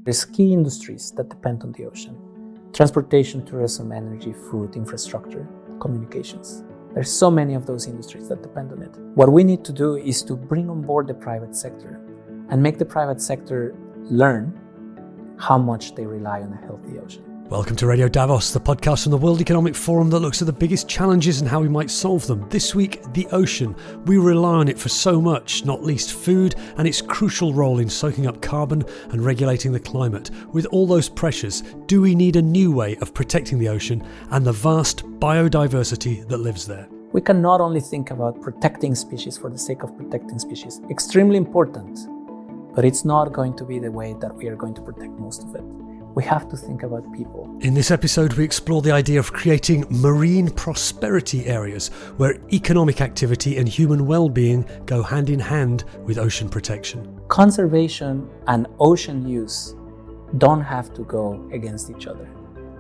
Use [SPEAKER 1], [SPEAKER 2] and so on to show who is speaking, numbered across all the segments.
[SPEAKER 1] There's key industries that depend on the ocean: transportation, tourism, energy, food, infrastructure, communications. There's so many of those industries that depend on it. What we need to do is to bring on board the private sector and make the private sector learn how much they rely on a healthy ocean.
[SPEAKER 2] Welcome to Radio Davos, the podcast from the World Economic Forum that looks at the biggest challenges and how we might solve them. This week, the ocean. We rely on it for so much, not least food, and its crucial role in soaking up carbon and regulating the climate. With all those pressures, do we need a new way of protecting the ocean and the vast biodiversity that lives there?
[SPEAKER 1] We can not only think about protecting species for the sake of protecting species, extremely important, but it's not going to be the way that we are going to protect most of it. We have to think about people.
[SPEAKER 2] In this episode, we explore the idea of creating marine prosperity areas where economic activity and human well-being go hand in hand with ocean protection.
[SPEAKER 1] Conservation and ocean use don't have to go against each other.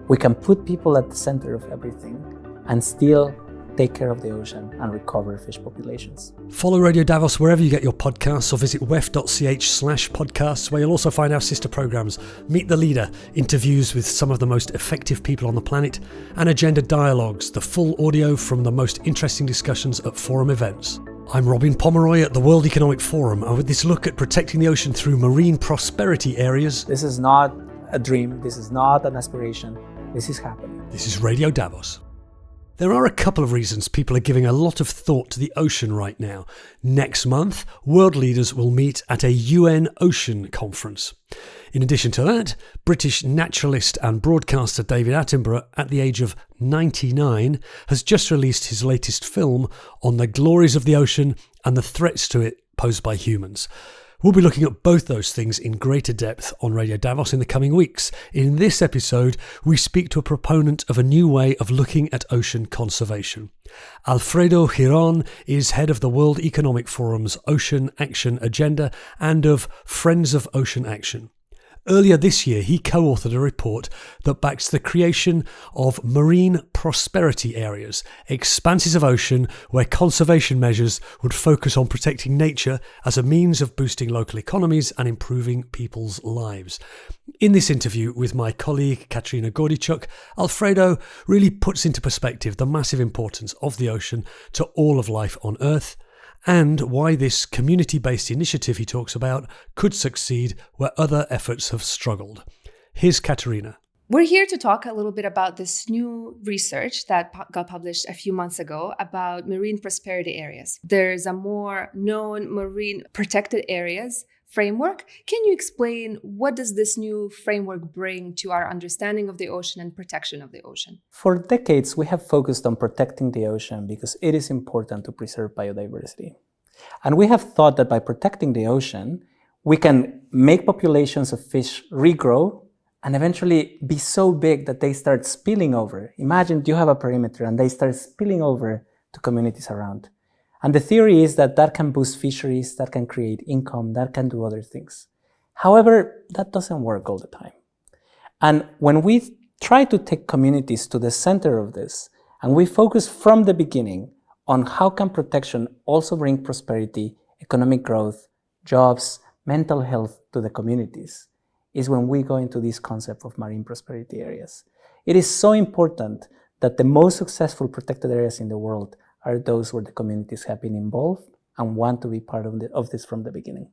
[SPEAKER 1] We can put people at the center of everything and still take care of the ocean and recover fish populations.
[SPEAKER 2] Follow Radio Davos wherever you get your podcasts, or visit wef.ch/podcasts, where you'll also find our sister programmes, Meet the Leader, interviews with some of the most effective people on the planet, and Agenda Dialogues, the full audio from the most interesting discussions at forum events. I'm Robin Pomeroy at the World Economic Forum, and with this look at protecting the ocean through marine prosperity areas.
[SPEAKER 1] This is not a dream, this is not an aspiration, this is happening.
[SPEAKER 2] This is Radio Davos. There are a couple of reasons people are giving a lot of thought to the ocean right now. Next month, world leaders will meet at a UN Ocean Conference. In addition to that, British naturalist and broadcaster David Attenborough, at the age of 99, has just released his latest film on the glories of the ocean and the threats to it posed by humans. We'll be looking at both those things in greater depth on Radio Davos in the coming weeks. In this episode, we speak to a proponent of a new way of looking at ocean conservation. Alfredo Giron is head of the World Economic Forum's Ocean Action Agenda and of Friends of Ocean Action. Earlier this year, he co-authored a report that backs the creation of marine prosperity areas, expanses of ocean where conservation measures would focus on protecting nature as a means of boosting local economies and improving people's lives. In this interview with my colleague Katarina Gordichuk, Alfredo really puts into perspective the massive importance of the ocean to all of life on Earth, and why this community-based initiative he talks about could succeed where other efforts have struggled. Here's Katarina.
[SPEAKER 3] We're here to talk a little bit about this new research that got published a few months ago about marine prosperity areas. There's a more known marine protected areas framework. Can you explain what does this new framework bring to our understanding of the ocean and protection of the ocean?
[SPEAKER 1] For decades, we have focused on protecting the ocean because it is important to preserve biodiversity. And we have thought that by protecting the ocean, we can make populations of fish regrow and eventually be so big that they start spilling over. Imagine you have a perimeter and they start spilling over to communities around. And the theory is that that can boost fisheries, that can create income, that can do other things. However, that doesn't work all the time. And when we try to take communities to the center of this, and we focus from the beginning on how can protection also bring prosperity, economic growth, jobs, mental health to the communities, is when we go into this concept of marine prosperity areas. It is so important that the most successful protected areas in the world are those where the communities have been involved and want to be part of this from the beginning.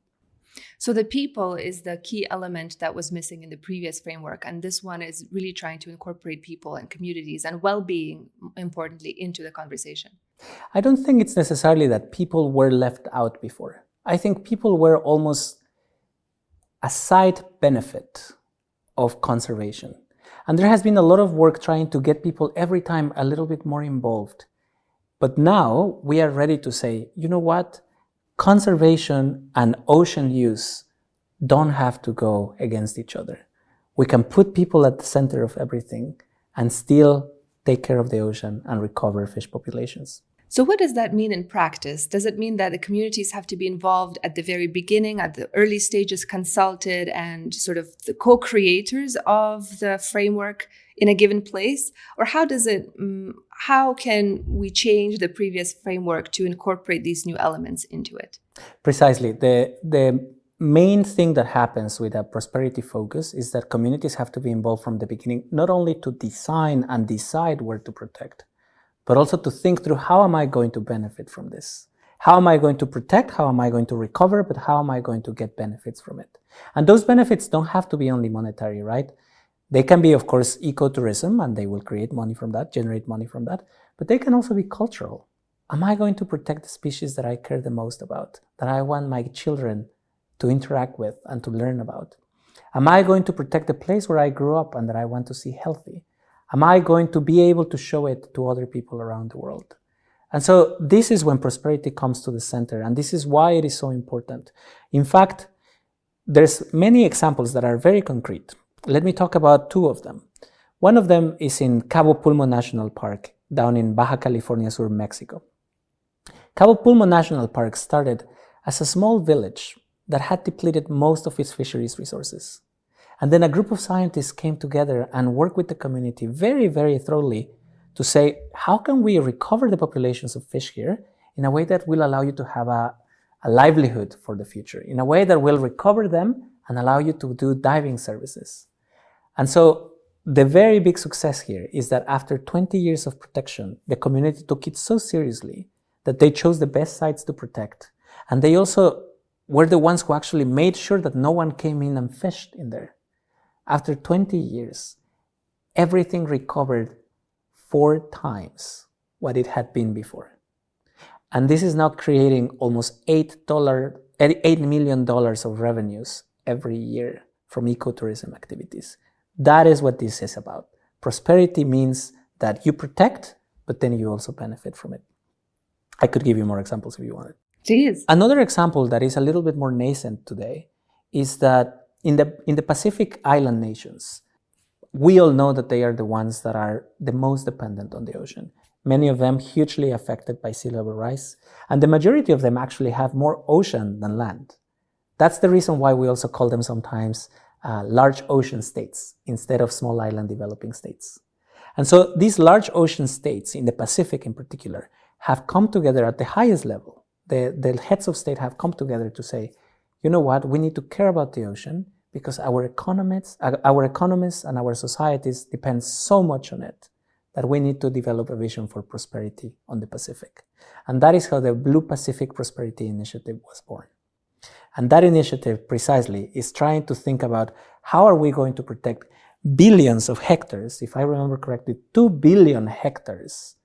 [SPEAKER 3] So the people is the key element that was missing in the previous framework. And this one is really trying to incorporate people and communities and well-being, importantly, into the conversation.
[SPEAKER 1] I don't think it's necessarily that people were left out before. I think people were almost a side benefit of conservation. And there has been a lot of work trying to get people every time a little bit more involved. But now we are ready to say, you know what? Conservation and ocean use don't have to go against each other. We can put people at the center of everything and still take care of the ocean and recover fish populations.
[SPEAKER 3] So what does that mean in practice? Does it mean that the communities have to be involved at the very beginning, at the early stages, consulted and sort of the co-creators of the framework in a given place? Or how can we change the previous framework to incorporate these new elements into it?
[SPEAKER 1] Precisely. The main thing that happens with a prosperity focus is that communities have to be involved from the beginning, not only to design and decide where to protect, but also to think through, how am I going to benefit from this? How am I going to protect? How am I going to recover? But how am I going to get benefits from it? And those benefits don't have to be only monetary, right? They can be, of course, ecotourism, and they will create money from that, generate money from that. But they can also be cultural. Am I going to protect the species that I care the most about, that I want my children to interact with and to learn about? Am I going to protect the place where I grew up and that I want to see healthy? Am I going to be able to show it to other people around the world? And so this is when prosperity comes to the center, and this is why it is so important. In fact, there's many examples that are very concrete. Let me talk about two of them. One of them is in Cabo Pulmo National Park, down in Baja California Sur, Mexico. Cabo Pulmo National Park started as a small village that had depleted most of its fisheries resources. And then a group of scientists came together and worked with the community very, very thoroughly to say, how can we recover the populations of fish here in a way that will allow you to have a livelihood for the future, in a way that will recover them and allow you to do diving services. And so the very big success here is that after 20 years of protection, the community took it so seriously that they chose the best sites to protect. And they also were the ones who actually made sure that no one came in and fished in there. After 20 years, everything recovered 4 times what it had been before. And this is now creating almost $8 million of revenues every year from ecotourism activities. That is what this is about. Prosperity means that you protect, but then you also benefit from it. I could give you more examples if you wanted.
[SPEAKER 3] Please.
[SPEAKER 1] Another example that is a little bit more nascent today is that in the Pacific island nations, we all know that they are the ones that are the most dependent on the ocean. Many of them hugely affected by sea level rise, and the majority of them actually have more ocean than land. That's the reason why we also call them sometimes large ocean states instead of small island developing states. And so these large ocean states, in the Pacific in particular, have come together at the highest level. The heads of state have come together to say, you know what, we need to care about the ocean because our economies and our societies depend so much on it that we need to develop a vision for prosperity on the Pacific. And that is how the Blue Pacific Prosperity Initiative was born. And that initiative precisely is trying to think about how are we going to protect billions of hectares. If I remember correctly, 2 billion hectares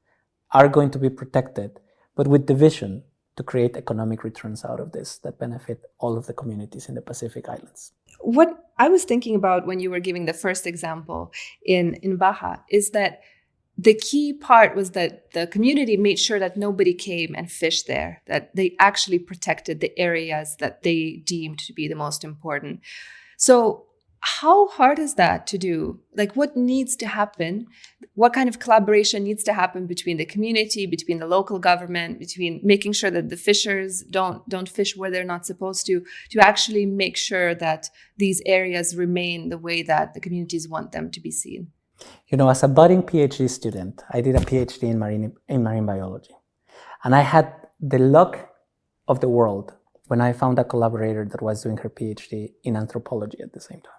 [SPEAKER 1] are going to be protected, but with the vision to create economic returns out of this that benefit all of the communities in the Pacific Islands.
[SPEAKER 3] What I was thinking about when you were giving the first example in Baja is that the key part was that the community made sure that nobody came and fished there, that they actually protected the areas that they deemed to be the most important. So how hard is that to do? Like, what needs to happen? What kind of collaboration needs to happen between the community, between the local government, between making sure that the fishers don't fish where they're not supposed to actually make sure that these areas remain the way that the communities want them to be seen?
[SPEAKER 1] You know, as a budding PhD student, I did a PhD in marine biology. And I had the luck of the world when I found a collaborator that was doing her PhD in anthropology at the same time.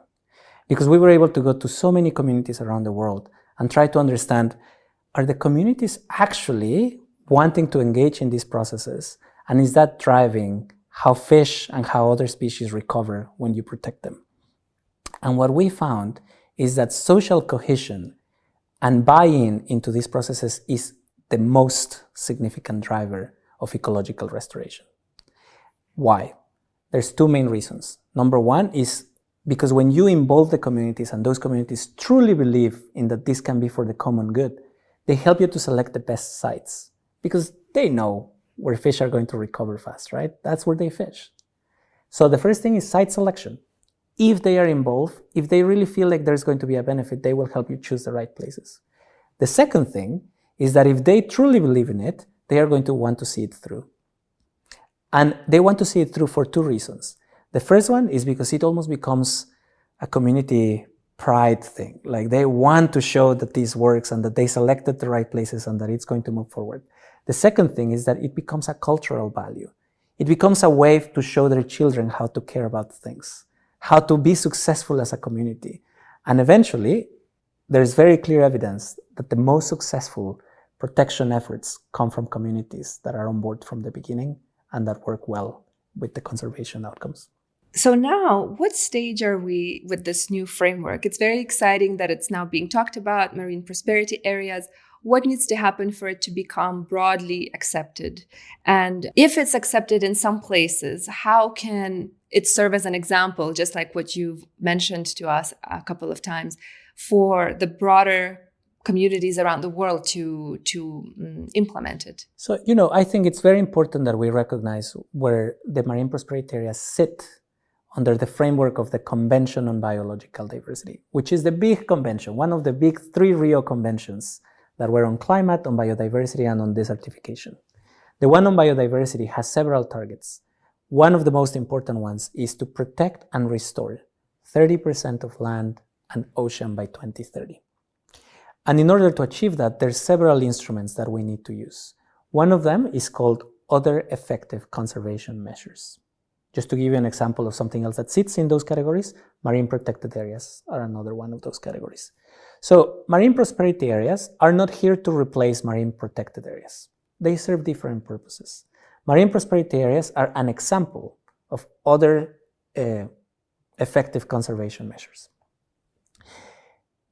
[SPEAKER 1] Because we were able to go to so many communities around the world and try to understand, are the communities actually wanting to engage in these processes? And is that driving how fish and how other species recover when you protect them? And what we found is that social cohesion and buy-in into these processes is the most significant driver of ecological restoration. Why? There's 2 main reasons. Number one is because when you involve the communities and those communities truly believe in that this can be for the common good, they help you to select the best sites because they know where fish are going to recover fast, right? That's where they fish. So the first thing is site selection. If they are involved, if they really feel like there's going to be a benefit, they will help you choose the right places. The second thing is that if they truly believe in it, they are going to want to see it through. And they want to see it through for 2 reasons. The first one is because it almost becomes a community pride thing. Like they want to show that this works and that they selected the right places and that it's going to move forward. The second thing is that it becomes a cultural value. it becomes a way to show their children how to care about things, how to be successful as a community. And eventually, there's very clear evidence that the most successful protection efforts come from communities that are on board from the beginning and that work well with the conservation outcomes.
[SPEAKER 3] So now, what stage are we with this new framework? It's very exciting that it's now being talked about, marine prosperity areas. What needs to happen for it to become broadly accepted? And if it's accepted in some places, how can it serve as an example, just like what you've mentioned to us a couple of times, for the broader communities around the world to implement it?
[SPEAKER 1] So, I think it's very important that we recognize where the marine prosperity areas sit under the framework of the Convention on Biological Diversity, which is the big convention, one of the big 3 Rio conventions that were on climate, on biodiversity, and on desertification. The one on biodiversity has several targets. One of the most important ones is to protect and restore 30% of land and ocean by 2030. And in order to achieve that, there's several instruments that we need to use. One of them is called Other Effective Conservation Measures. Just to give you an example of something else that sits in those categories, marine protected areas are another one of those categories. So marine prosperity areas are not here to replace marine protected areas. They serve different purposes. Marine prosperity areas are an example of other effective conservation measures.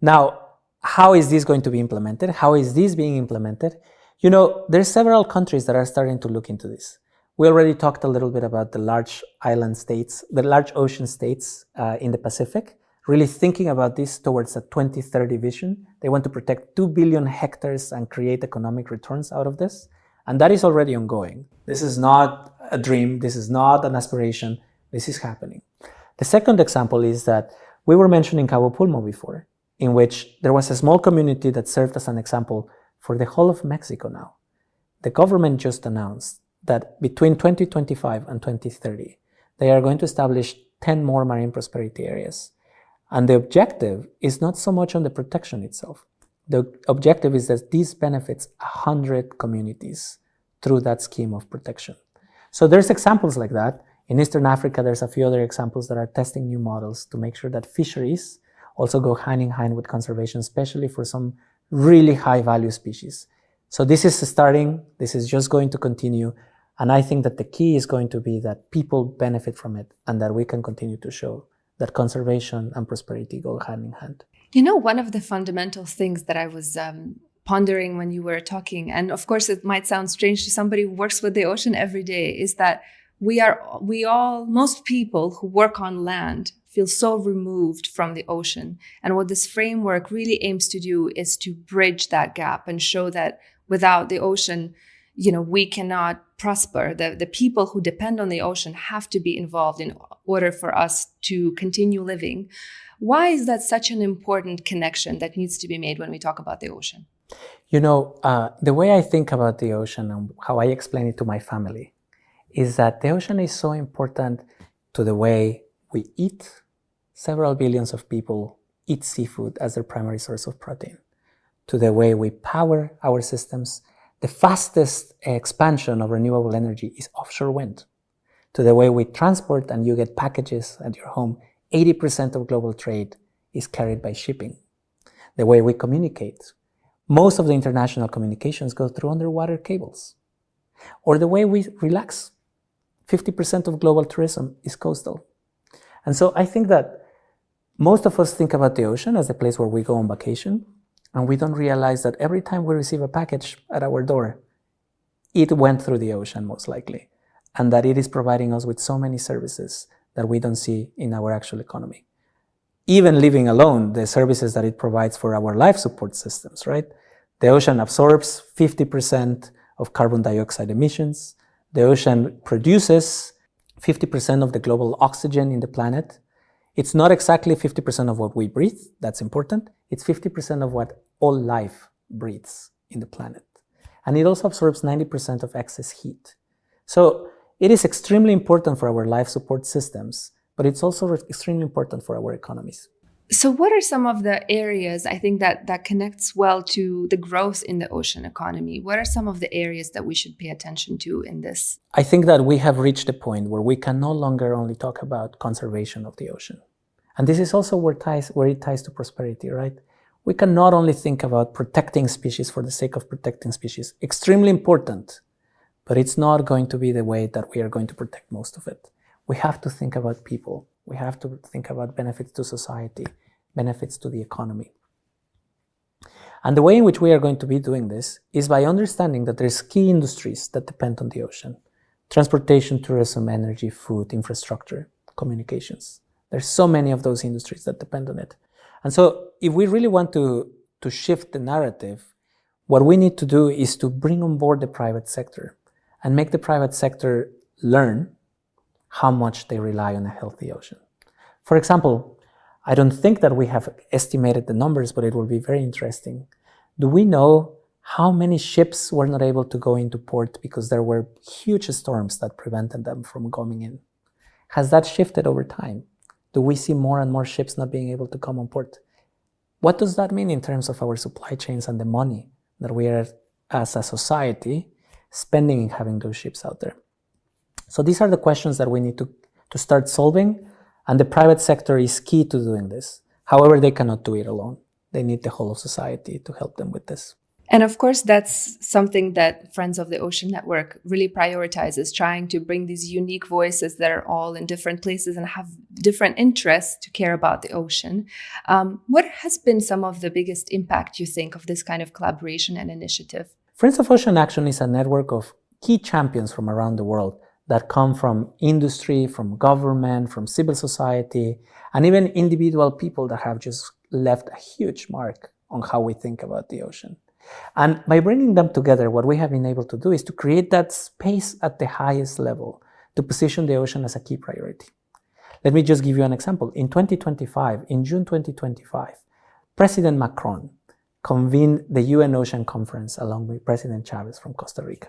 [SPEAKER 1] Now, how is this going to be implemented? How is this being implemented? There's several countries that are starting to look into this. We already talked a little bit about the large island states, the large ocean states in the Pacific, really thinking about this towards a 2030 vision. They want to protect 2 billion hectares and create economic returns out of this. And that is already ongoing. This is not a dream. This is not an aspiration. This is happening. The second example is that we were mentioning Cabo Pulmo before, in which there was a small community that served as an example for the whole of Mexico now. The government just announced that between 2025 and 2030, they are going to establish 10 more marine prosperity areas. And the objective is not so much on the protection itself. The objective is that this benefits 100 communities through that scheme of protection. So there's examples like that. In Eastern Africa, there's a few other examples that are testing new models to make sure that fisheries also go hand in hand with conservation, especially for some really high value species. So this is starting, this is just going to continue. And I think that the key is going to be that people benefit from it and that we can continue to show that conservation and prosperity go hand in hand.
[SPEAKER 3] One of the fundamental things that I was pondering when you were talking, and of course it might sound strange to somebody who works with the ocean every day, is that most people who work on land feel so removed from the ocean. And what this framework really aims to do is to bridge that gap and show that without the ocean, we cannot prosper. The people who depend on the ocean have to be involved in order for us to continue living. Why is that such an important connection that needs to be made when we talk about the ocean?
[SPEAKER 1] The way I think about the ocean and how I explain it to my family is that the ocean is so important to the way we eat. Several billions of people eat seafood as their primary source of protein. To the way we power our systems. The fastest expansion of renewable energy is offshore wind. To the way we transport and you get packages at your home, 80% of global trade is carried by shipping. The way we communicate. Most of the international communications go through underwater cables. Or the way we relax. 50% of global tourism is coastal. And so I think that most of us think about the ocean as the place where we go on vacation, and we don't realize that every time we receive a package at our door, it went through the ocean most likely, and that it is providing us with so many services that we don't see in our actual economy. Even leaving alone the services that it provides for our life support systems, right? The ocean absorbs 50% of carbon dioxide emissions. The ocean produces 50% of the global oxygen in the planet. It's not exactly 50% of what we breathe, that's important. It's 50% of what all life breathes in the planet. And it also absorbs 90% of excess heat. So it is extremely important for our life support systems, but it's also extremely important for our economies.
[SPEAKER 3] So what are some of the areas, I think that connects well to the growth in the ocean economy? What are some of the areas that we should pay attention to in this?
[SPEAKER 1] I think that we have reached a point where we can no longer only talk about conservation of the ocean. And this is also where it ties to prosperity, right? We can not only think about protecting species for the sake of protecting species, extremely important, but it's not going to be the way that we are going to protect most of it. We have to think about people. We have to think about benefits to society, benefits to the economy. And the way in which we are going to be doing this is by understanding that there's key industries that depend on the ocean. Transportation, tourism, energy, food, infrastructure, communications. There's so many of those industries that depend on it. And so if we really want to shift the narrative, what we need to do is to bring on board the private sector and make the private sector learn how much they rely on a healthy ocean. For example, I don't think that we have estimated the numbers, but it will be very interesting. Do we know how many ships were not able to go into port because there were huge storms that prevented them from coming in? Has that shifted over time? Do we see more and more ships not being able to come on port? What does that mean in terms of our supply chains and the money that we are, as a society, spending in having those ships out there? So these are the questions that we need to start solving, and the private sector is key to doing this. However, they cannot do it alone. They need the whole of society to help them with this.
[SPEAKER 3] And of course, that's something that Friends of the Ocean Network really prioritizes, trying to bring these unique voices that are all in different places and have different interests to care about the ocean. What has been some of the biggest impact, you think, of this kind of collaboration and initiative?
[SPEAKER 1] Friends of Ocean Action is a network of key champions from around the world that come from industry, from government, from civil society, and even individual people that have just left a huge mark on how we think about the ocean. And by bringing them together, what we have been able to do is to create that space at the highest level to position the ocean as a key priority. Let me just give you an example. In June 2025, President Macron convened the UN Ocean Conference along with President Chavez from Costa Rica.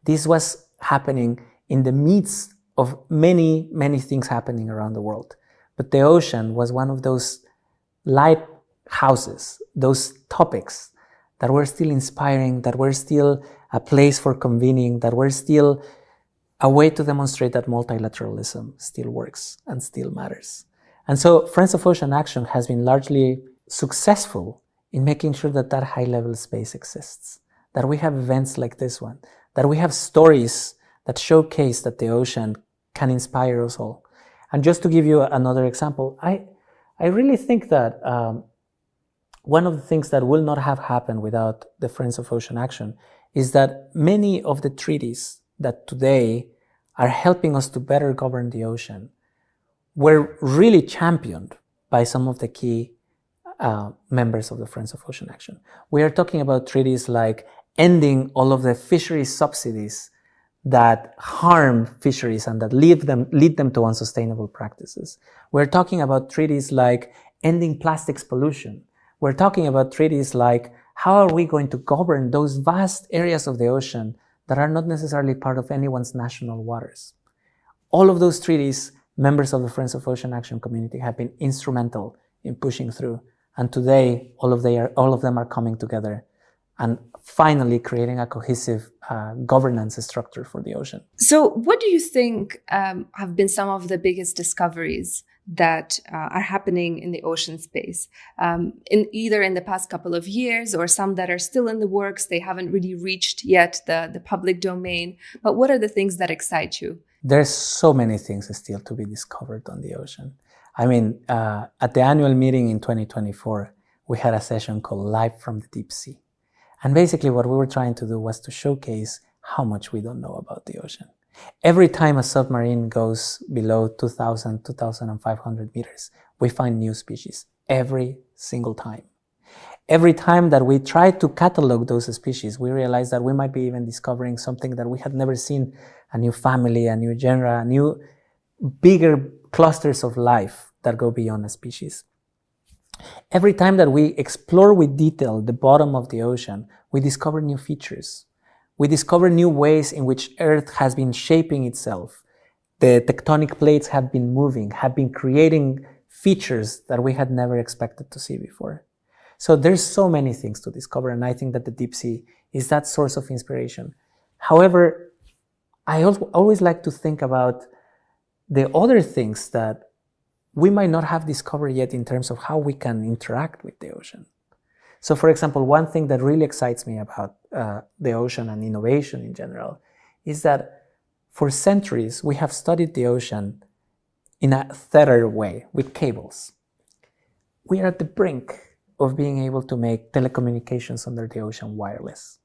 [SPEAKER 1] This was happening in the midst of many, many things happening around the world. But the ocean was one of those lighthouses, those topics that were still inspiring, that were still a place for convening, that were still a way to demonstrate that multilateralism still works and still matters. And so Friends of Ocean Action has been largely successful in making sure that that high-level space exists, that we have events like this one, that we have stories that showcase that the ocean can inspire us all. And just to give you another example, I really think that one of the things that will not have happened without the Friends of Ocean Action is that many of the treaties that today are helping us to better govern the ocean were really championed by some of the key members of the Friends of Ocean Action. We are talking about treaties like ending all of the fisheries subsidies that harm fisheries and that lead them to unsustainable practices. We're talking about treaties like ending plastics pollution. We're talking about treaties like how are we going to govern those vast areas of the ocean that are not necessarily part of anyone's national waters. All of those treaties, members of the Friends of Ocean Action community have been instrumental in pushing through. And today, all of them are coming together and finally creating a cohesive governance structure for the ocean.
[SPEAKER 3] So what do you think have been some of the biggest discoveries that are happening in the ocean space, either in the past couple of years or some that are still in the works? They haven't really reached yet the public domain. But what are the things that excite you?
[SPEAKER 1] There's so many things still to be discovered on the ocean. I mean, at the annual meeting in 2024, we had a session called Live from the Deep Sea. And basically what we were trying to do was to showcase how much we don't know about the ocean. Every time a submarine goes below 2,000, 2,500 meters, we find new species. Every single time. Every time that we try to catalog those species, we realize that we might be even discovering something that we had never seen, a new family, a new genre, new bigger clusters of life that go beyond a species. Every time that we explore with detail the bottom of the ocean, we discover new features. We discover new ways in which Earth has been shaping itself. The tectonic plates have been moving, have been creating features that we had never expected to see before. So there's so many things to discover, and I think that the deep sea is that source of inspiration. However, I always like to think about the other things that we might not have discovered yet in terms of how we can interact with the ocean. So for example, one thing that really excites me about the ocean and innovation in general is that for centuries we have studied the ocean in a tethered way with cables. We are at the brink of being able to make telecommunications under the ocean wireless.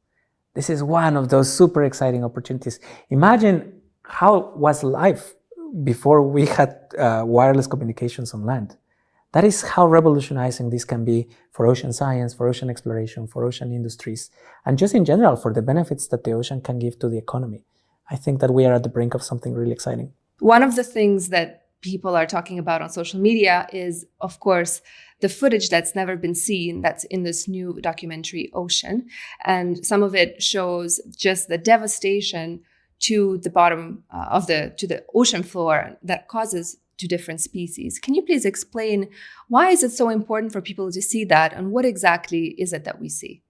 [SPEAKER 1] This is one of those super exciting opportunities. Imagine how was life before we had wireless communications on land. That is how revolutionizing this can be for ocean science, for ocean exploration, for ocean industries, and just in general for the benefits that the ocean can give to the economy. I think that we are at the brink of something really exciting.
[SPEAKER 3] One of the things that people are talking about on social media is, of course, the footage that's never been seen that's in this new documentary, Ocean. And some of it shows just the devastation to the bottom to the ocean floor that causes to different species. Can you please explain why is it so important for people to see that, and what exactly is it that we see?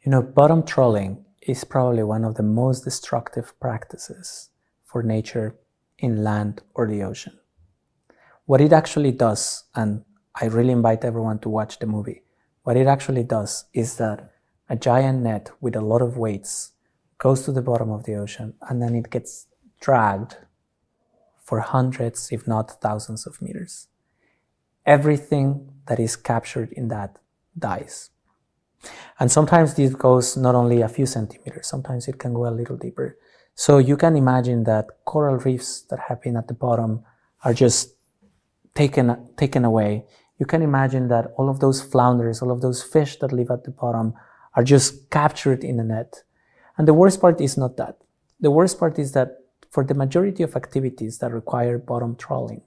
[SPEAKER 1] Bottom trawling is probably one of the most destructive practices for nature in land or the ocean. What it actually does, and I really invite everyone to watch the movie, what it actually does is that a giant net with a lot of weights goes to the bottom of the ocean, and then it gets dragged for hundreds, if not thousands of meters. Everything that is captured in that dies. And sometimes this goes not only a few centimeters, sometimes it can go a little deeper. So you can imagine that coral reefs that have been at the bottom are just taken away. You can imagine that all of those flounders, all of those fish that live at the bottom are just captured in a net. And the worst part is not that. The worst part is that for the majority of activities that require bottom trawling,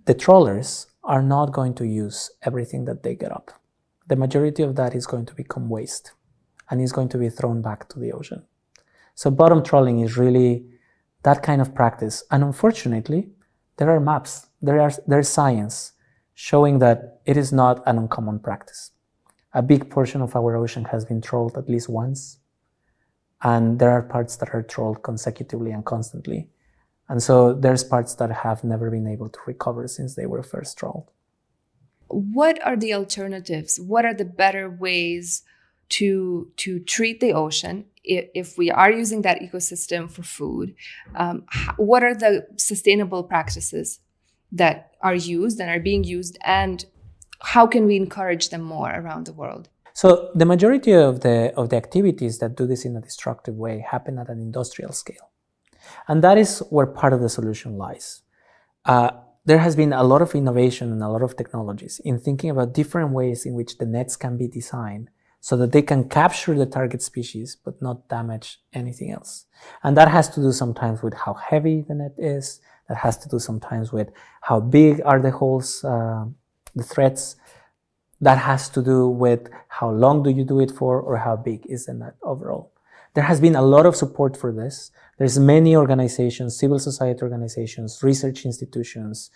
[SPEAKER 1] the trawlers are not going to use everything that they get up. The majority of that is going to become waste and is going to be thrown back to the ocean. So bottom trawling is really that kind of practice. And unfortunately, there are maps, there's science showing that it is not an uncommon practice. A big portion of our ocean has been trawled at least once. And there are parts that are trawled consecutively and constantly. And so there's parts that have never been able to recover since they were first trawled.
[SPEAKER 3] What are the alternatives? What are the better ways to treat the ocean if we are using that ecosystem for food? What are the sustainable practices that are used and are being used, and how can we encourage them more around the world?
[SPEAKER 1] So the majority of the activities that do this in a destructive way happen at an industrial scale. And that is where part of the solution lies. There has been a lot of innovation and a lot of technologies in thinking about different ways in which the nets can be designed so that they can capture the target species but not damage anything else. And that has to do sometimes with how heavy the net is. That has to do sometimes with how big are the holes, the threads. That has to do with how long do you do it for, or how big is the net overall. There has been a lot of support for this. There's many organizations, civil society organizations, research institutions,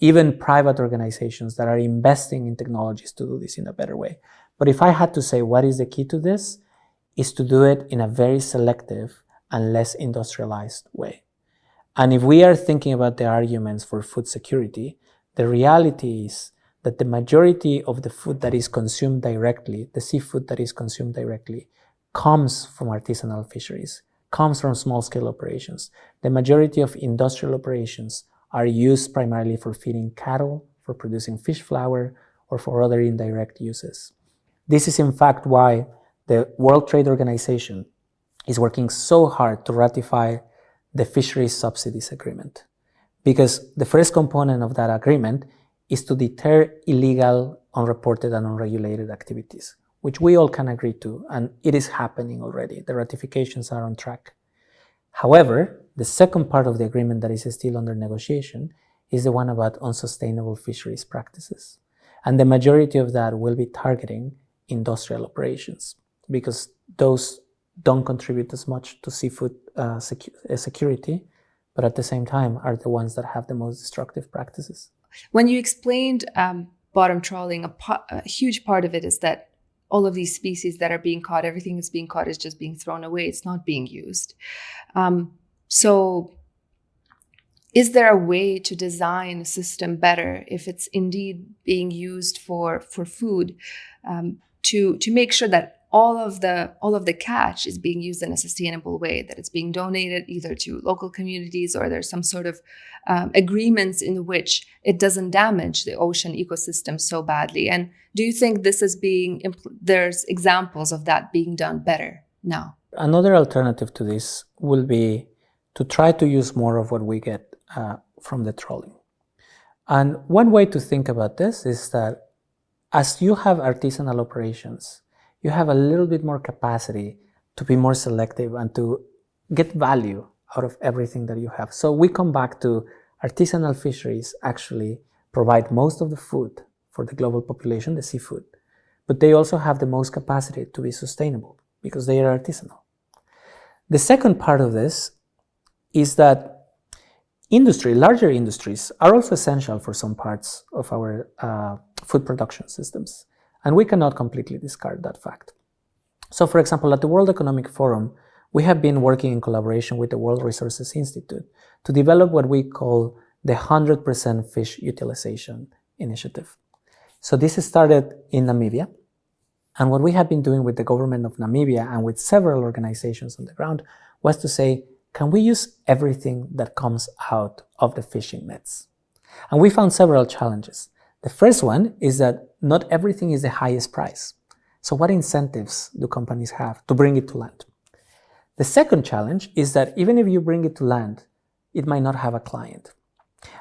[SPEAKER 1] even private organizations that are investing in technologies to do this in a better way. But if I had to say what is the key to this, is to do it in a very selective and less industrialized way. And if we are thinking about the arguments for food security, the reality is that the majority of the food that is consumed directly, the seafood that is consumed directly, comes from artisanal fisheries, comes from small-scale operations. The majority of industrial operations are used primarily for feeding cattle, for producing fish flour, or for other indirect uses. This is in fact why the World Trade Organization is working so hard to ratify the Fisheries Subsidies Agreement. Because the first component of that agreement is to deter illegal, unreported, and unregulated activities, which we all can agree to, and it is happening already. The ratifications are on track. However, the second part of the agreement that is still under negotiation is the one about unsustainable fisheries practices. And the majority of that will be targeting industrial operations, because those don't contribute as much to seafood security, but at the same time are the ones that have the most destructive practices.
[SPEAKER 3] When you explained bottom trawling, a huge part of it is that all of these species that are being caught, everything that's being caught is just being thrown away. It's not being used. So is there a way to design a system better if it's indeed being used for food, to make sure that all of the catch is being used in a sustainable way, that it's being donated either to local communities or there's some sort of agreements in which it doesn't damage the ocean ecosystem so badly? And do you think this is there's examples of that being done better now?
[SPEAKER 1] Another alternative to this will be to try to use more of what we get from the trawling. And one way to think about this is that as you have artisanal operations, you have a little bit more capacity to be more selective and to get value out of everything that you have. So we come back to artisanal fisheries actually provide most of the food for the global population, the seafood, but they also have the most capacity to be sustainable because they are artisanal. The second part of this is that larger industries are also essential for some parts of our food production systems. And we cannot completely discard that fact. So for example, at the World Economic Forum, we have been working in collaboration with the World Resources Institute to develop what we call the 100% fish utilization initiative. So this started in Namibia. And what we have been doing with the government of Namibia and with several organizations on the ground was to say, can we use everything that comes out of the fishing nets? And we found several challenges. The first one is that not everything is the highest price. So what incentives do companies have to bring it to land? The second challenge is that even if you bring it to land, it might not have a client.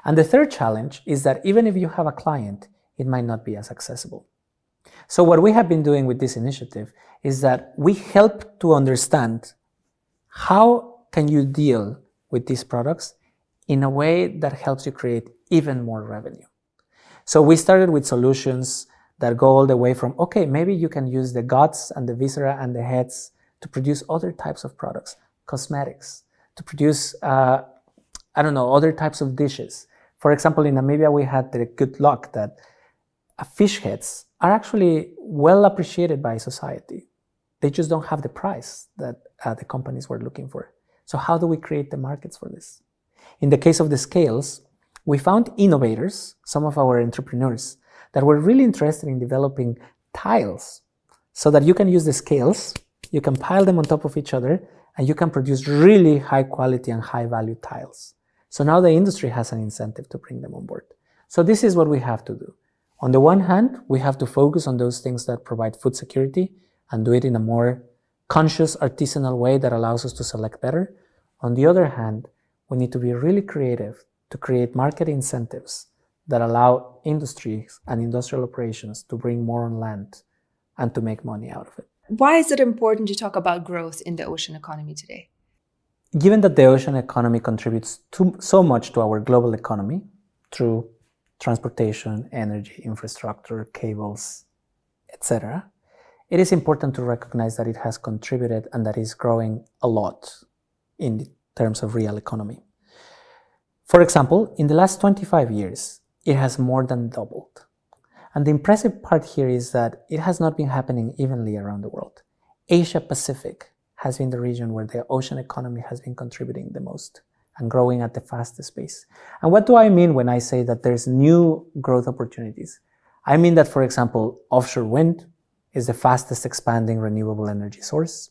[SPEAKER 1] And the third challenge is that even if you have a client, it might not be as accessible. So what we have been doing with this initiative is that we help to understand how can you deal with these products in a way that helps you create even more revenue. So we started with solutions that go all the way from, okay, maybe you can use the guts and the viscera and the heads to produce other types of products, cosmetics, to produce, other types of dishes. For example, in Namibia, we had the good luck that fish heads are actually well appreciated by society. They just don't have the price that the companies were looking for. So how do we create the markets for this? In the case of the scales, we found innovators, some of our entrepreneurs, that were really interested in developing tiles so that you can use the scales, you can pile them on top of each other, and you can produce really high quality and high value tiles. So now the industry has an incentive to bring them on board. So this is what we have to do. On the one hand, we have to focus on those things that provide food security and do it in a more conscious, artisanal way that allows us to select better. On the other hand, we need to be really creative to create market incentives that allow industries and industrial operations to bring more on land and to make money out of it.
[SPEAKER 3] Why is it important to talk about growth in the ocean economy today?
[SPEAKER 1] Given that the ocean economy contributes so much to our global economy through transportation, energy, infrastructure, cables, etc., it is important to recognize that it has contributed and that is growing a lot in terms of real economy. For example, in the last 25 years, it has more than doubled. And the impressive part here is that it has not been happening evenly around the world. Asia Pacific has been the region where the ocean economy has been contributing the most and growing at the fastest pace. And what do I mean when I say that there's new growth opportunities? I mean that, for example, offshore wind is the fastest expanding renewable energy source.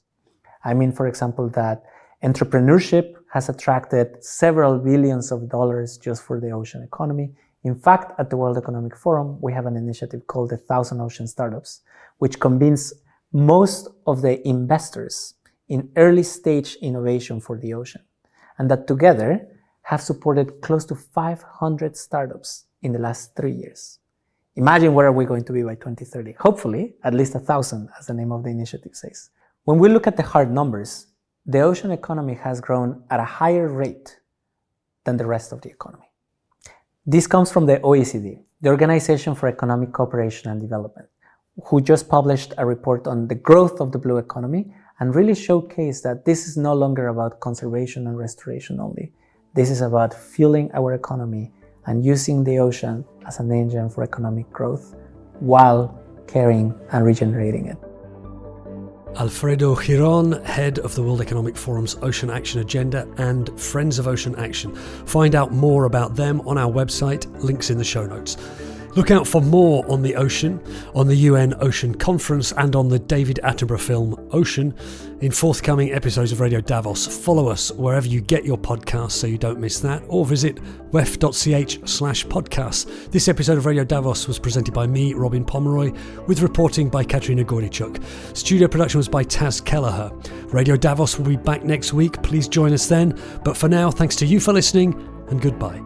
[SPEAKER 1] I mean, for example, that entrepreneurship has attracted several billions of dollars just for the ocean economy. In fact, at the World Economic Forum, we have an initiative called the 1,000 Ocean Startups, which combines most of the investors in early stage innovation for the ocean, and that together have supported close to 500 startups in the last 3 years. Imagine where are we going to be by 2030? Hopefully, at least 1,000, as the name of the initiative says. When we look at the hard numbers, the ocean economy has grown at a higher rate than the rest of the economy. This comes from the OECD, the Organization for Economic Cooperation and Development, who just published a report on the growth of the blue economy and really showcased that this is no longer about conservation and restoration only. This is about fueling our economy and using the ocean as an engine for economic growth while caring and regenerating it.
[SPEAKER 2] Alfredo Giron, head of the World Economic Forum's Ocean Action Agenda and Friends of Ocean Action. Find out more about them on our website, links in the show notes. Look out for more on the ocean, on the UN Ocean Conference, and on the David Attenborough film Ocean in forthcoming episodes of Radio Davos. Follow us wherever you get your podcasts so you don't miss that, or visit wef.ch/podcasts. This episode of Radio Davos was presented by me, Robin Pomeroy, with reporting by Katerina Gordichuk. Studio production was by Taz Kelleher. Radio Davos will be back next week. Please join us then. But for now, thanks to you for listening, and goodbye.